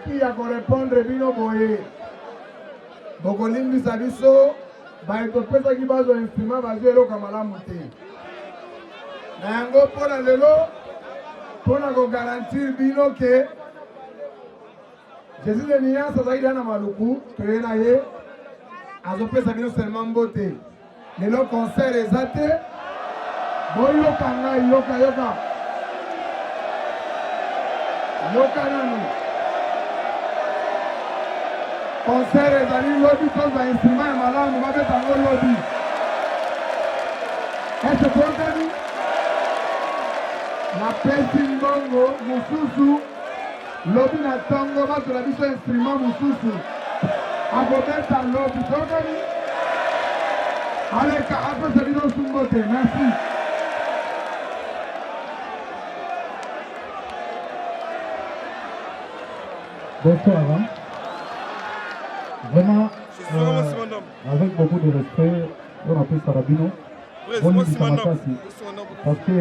Qui a répondre bino boye bokolimbi sabiso ba etopesa ki bazo instrument bazelo kamala muté na yango pona lelo pona ko garantir bino ke Jésus de Nia sazaki na maluku toyena ye azopesa bino seulement mbote lelo concert ezate boyo kanga yoka nanu concert ezali lobby toza instrument ya malamu babeta yango lobby ese konkani napesi mbongo mosusu lobby na ntongo bazola biso instrument mosusu akobeta lobby konkani aleka apesa bino sungo te merci. Bonsoir. Vraiment, avec beaucoup de respect, on appelle Sarabino. Parce que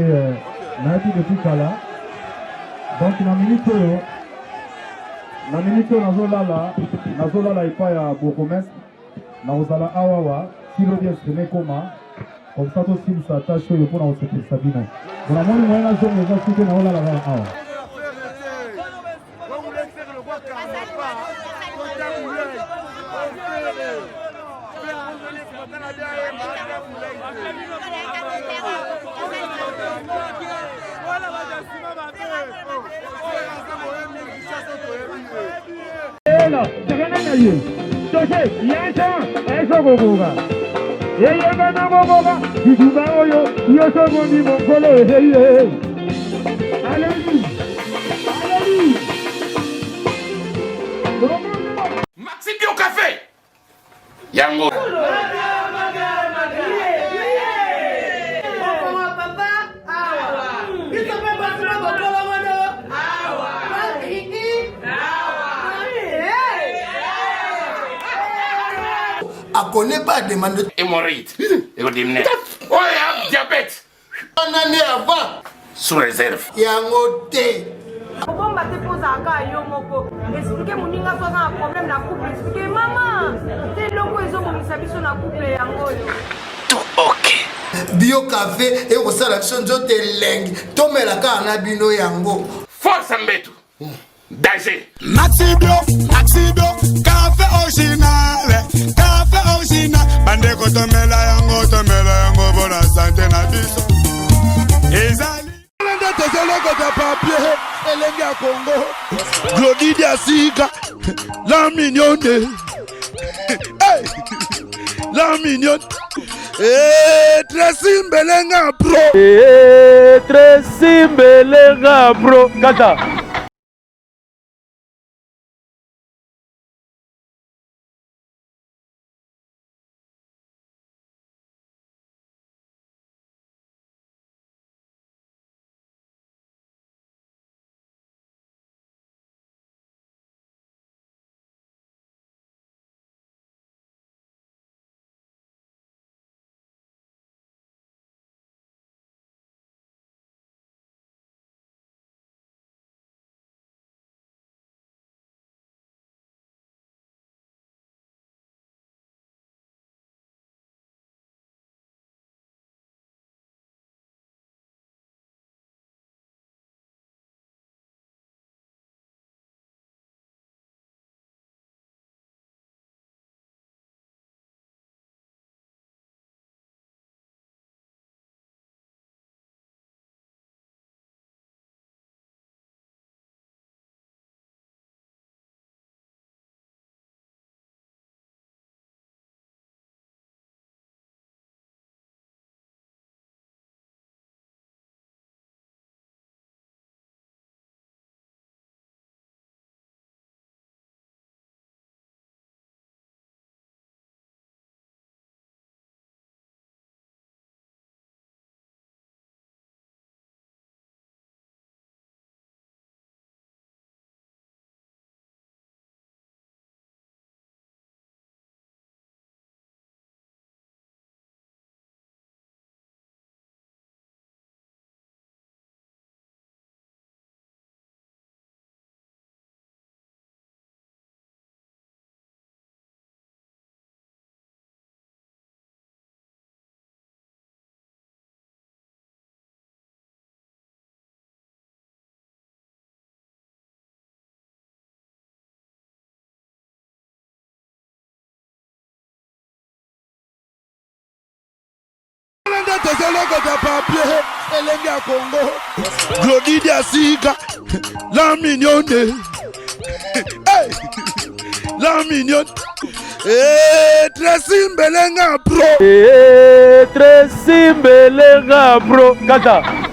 Nadi depuis Kala, donc la minute Nazolala et pas à Bokomes, Naozala Awawa, si l'on vient se mettre comme ça aussi il s'attache pour nous faire Sabino. Pour la moindre moyen, je vais vous citer Naola Awa. Maxi Bio Café Yango ne connaît pas demande hémorroïde et au dîner. Oh, il y a diabète. Un année avant. Sous réserve. Il y a un côté. Pourquoi on te pose à cas expliquer mon ninga soit un problème la couple expliquer maman c'est logo ils ont mis sa biso na couple yango tout ok. Bio café et au salation de lengue. Tomela ka na bino yango. Force Mbetu. Danger. Maxi Bio, café original, bande ko tomela yango bona santé na biso. Ezali. Tezelego de papier, elenge ya Congo, Glodidi Asika, la mignonne, hey, la mignonne, Tracy Mbelenga Pro, Tracy Mbelenga Pro, kata. bande tezeloko ta papier elenge ya Congo Glodidi Asika la mignonne hey la mignonne Tracy Mbelenga Pro Tracy Mbelenga Pro kata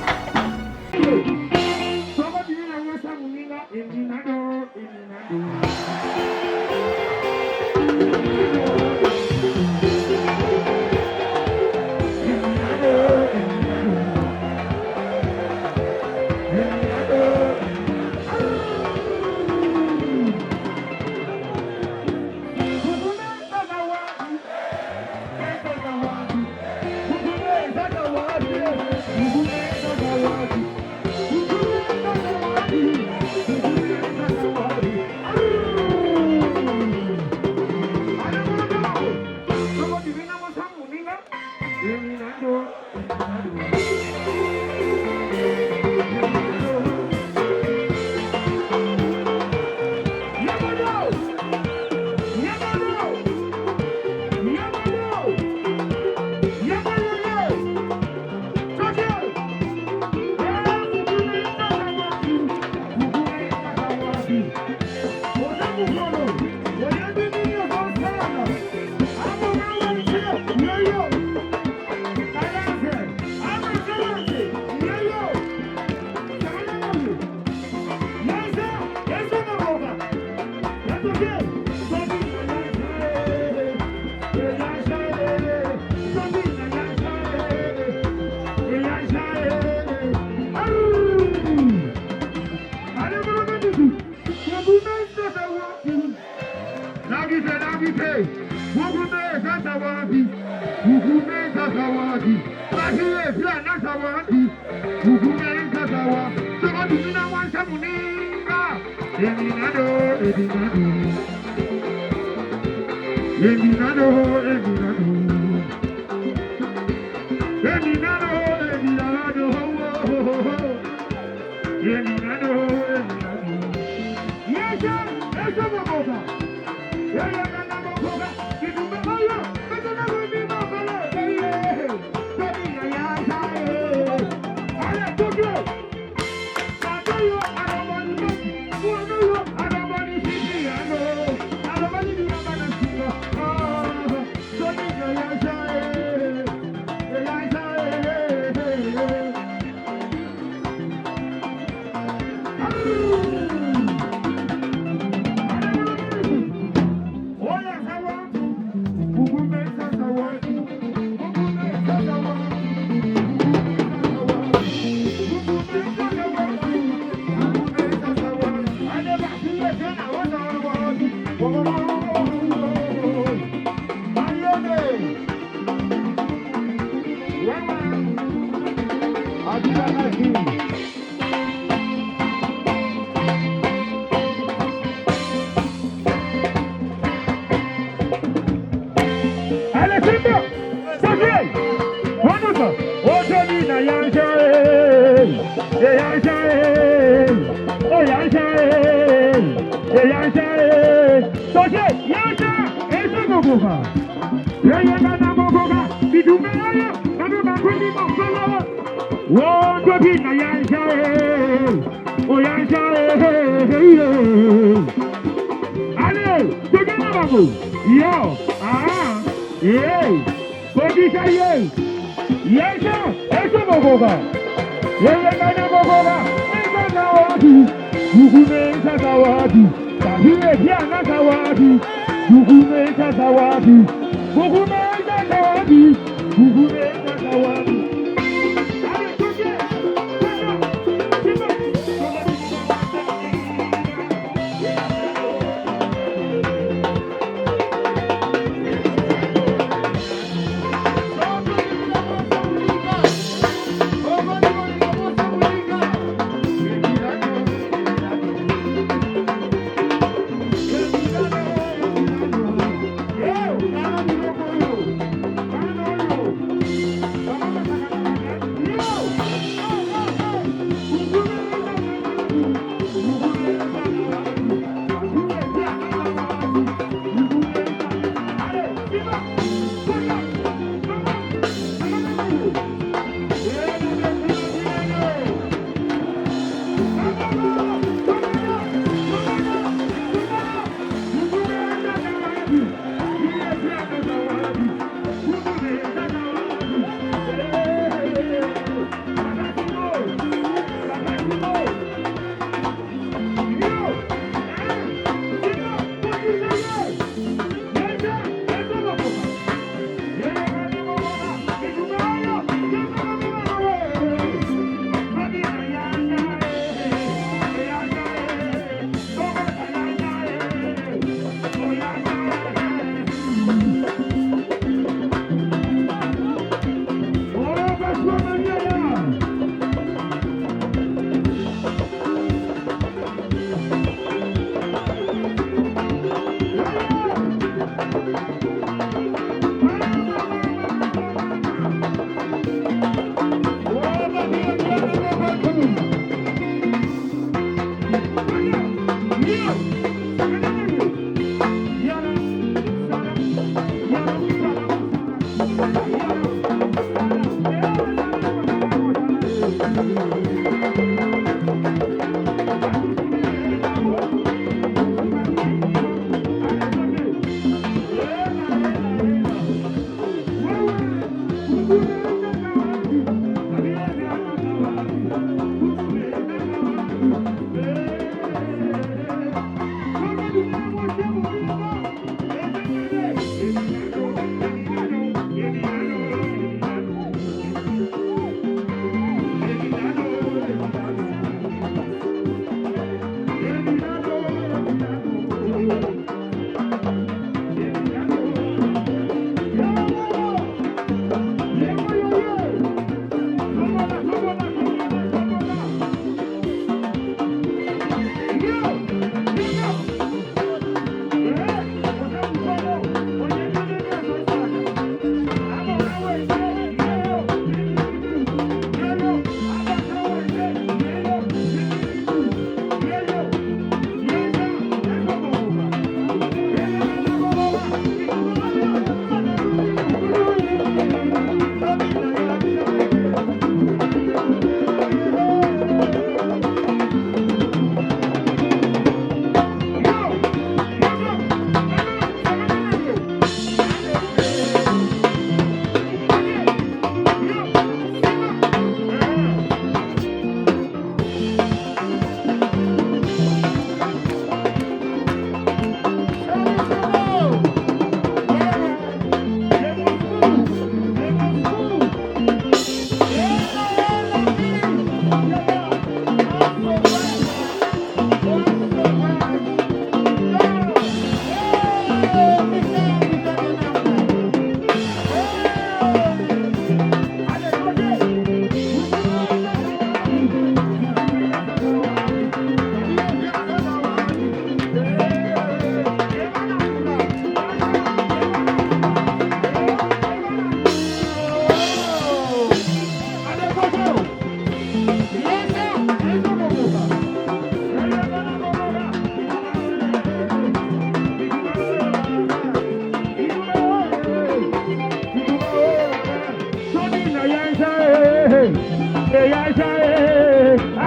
eyaja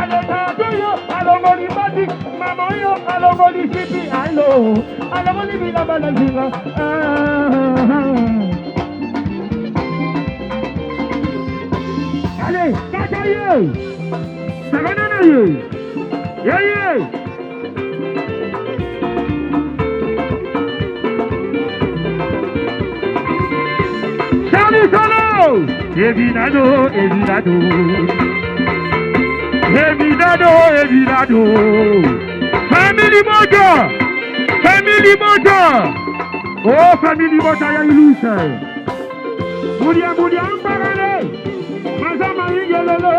alekatuyo alongoli mati mamoyo alongoli sipi alo alongoli bilabalazinga allez kataye saganana ye Charlie Solo! Evinado. Family motor! Oh, family motor, ya ilusha. Mudia, amparale. Mazama ingelele.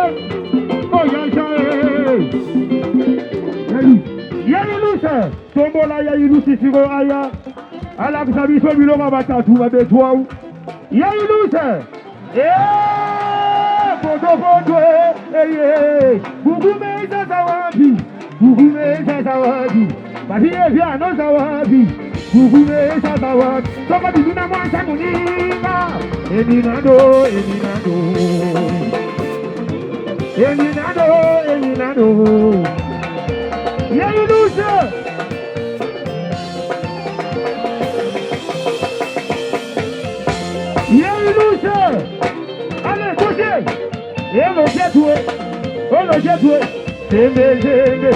Oh, yasha. Ya ilusha. Tombola ya ilushi sigo aya. Ala kusabiso biloma batatu babetwa. Ya ilusha. Foto, Bugumeza zawabi. Bahie vya no zawabi. Bugumeza zawabi. Soka biduna mwanza muninga. Eminado. Ya ilusha. Allez, côté. Et le jet. Zenge.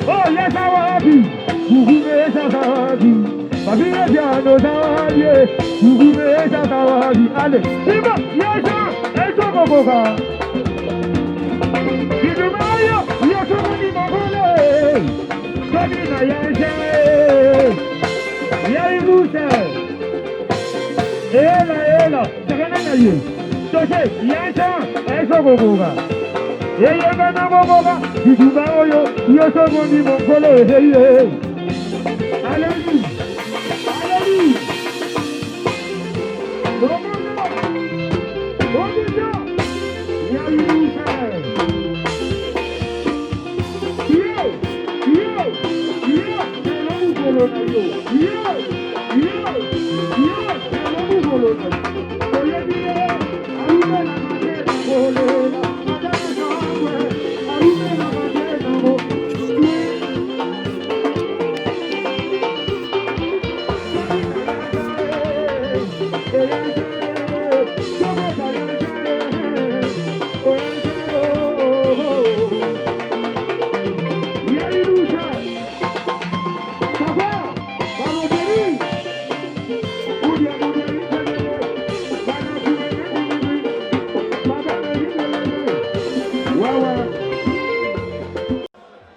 Oh, yes, awabi. Bugumeza zawabi. Bahie vya no zawabi. Bugumeza zawabi. Allez, Simba, yasha. Eto boboka. Kidumayo, yasha ni magole. Kabina yasha. Ya ilusha. Ela, saganana ye. Toche, yasha, eso gogoga. Eye gana gogoga, kiduga oyo, yoso gondi mongole, hey. Aleli. Gogoga. Ya ilusha.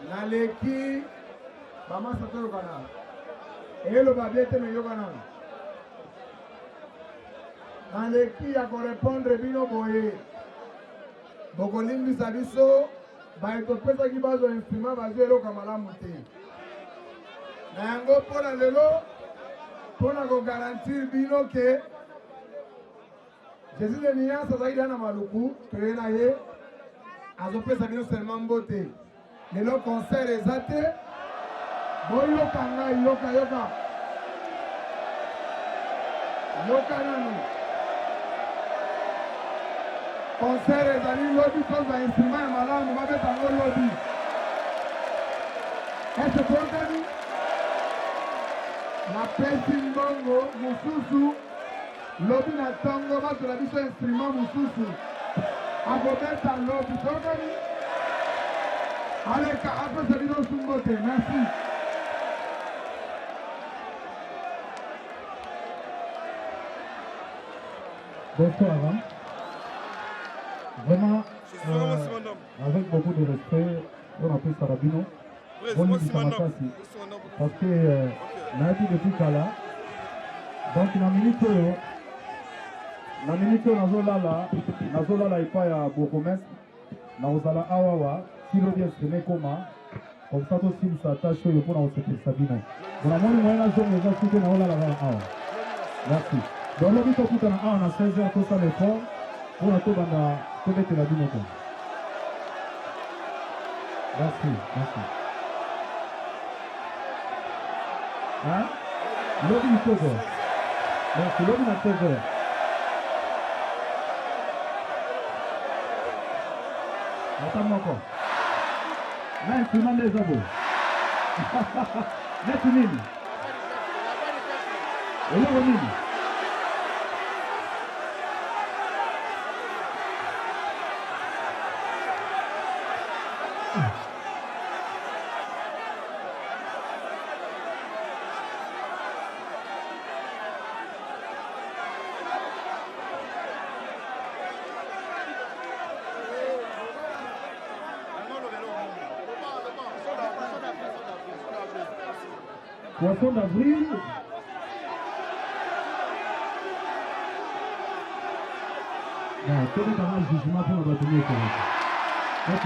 Naleki Mama Satoro Kana. Hello Babiete me yogana. Naleki ya korepondre bino boye. Bokolimbi sabiso baitopesa kibazo instruma bazelo kamalamu te. Na yango pona lelo pona ko garantir bino ke Jésus le nianza zaidi ana maluku tuena ye azopesa bino seulement mbote. Lelo concert ezate boyoka ngai yoka nanu concert ezali lobi koza instrument ya malamu babeta ngo lobi ese tokani na pesi mbongo mususu lobi na tongo bato na biso instrument mususu akobeta lobi tokani aleka apesa bino sumbote. Merci. Bonsoir. Vraiment, avec beaucoup de respect, on appelle Sarabino. Parce que Naïti depuis Kala, donc la minute nazolala ipa ya Bokomès, naozala awawa, silo bien exprimé comment, comme ça tout sim s'attache au point où c'est Sabino. Bon, la moindre moyen zone les gens qui ont la awa. Merci. Donc le but tout en a 16h tout ça l'effort pour la tour dans peut-être la dîner. Merci. Hein? Lobby du Togo. Merci, lobby du Togo. Attends encore. Mais tu m'en des abos. Mais tu m'en. Et là, on y. Poisson d'avril. Non, tenez dans le jugement pour le bâtonnier. Ok.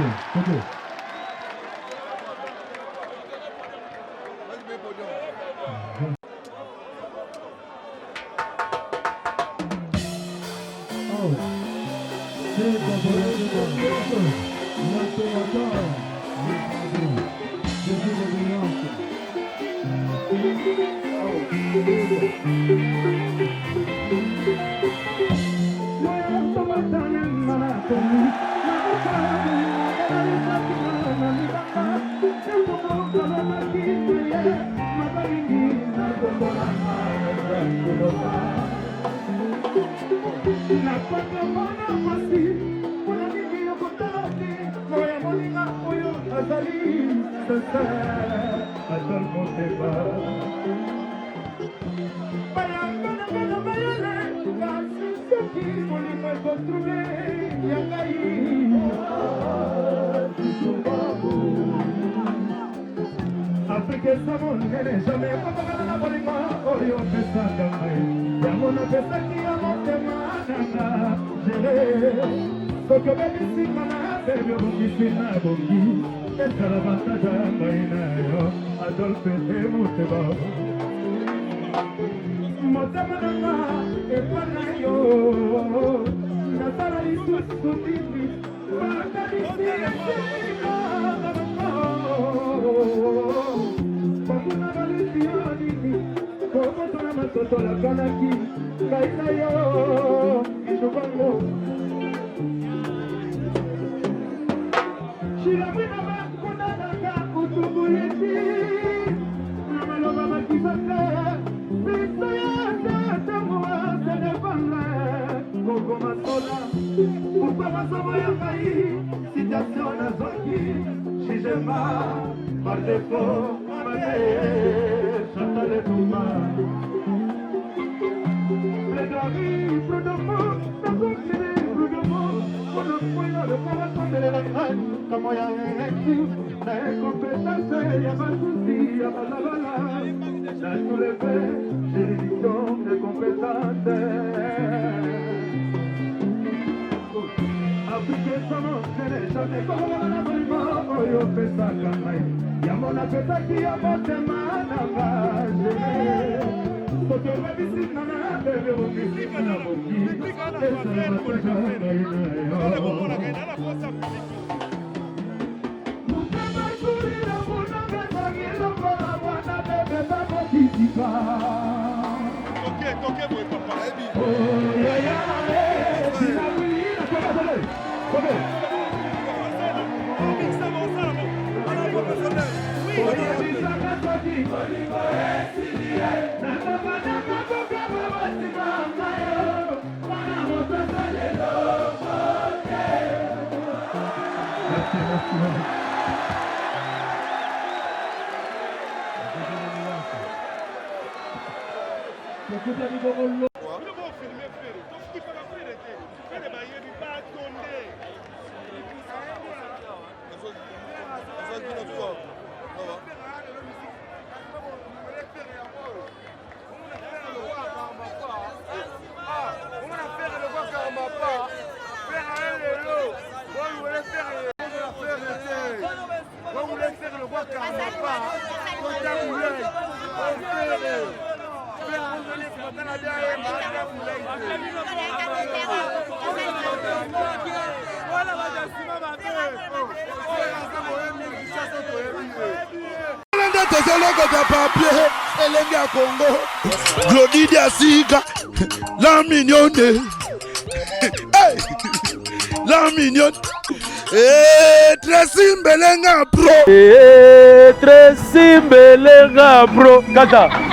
Oh, c'est Glodidi Asika, la mignonne. Hey, la mignonne. Tracy Mbelenga bro. Tracy Mbelenga bro. Kata.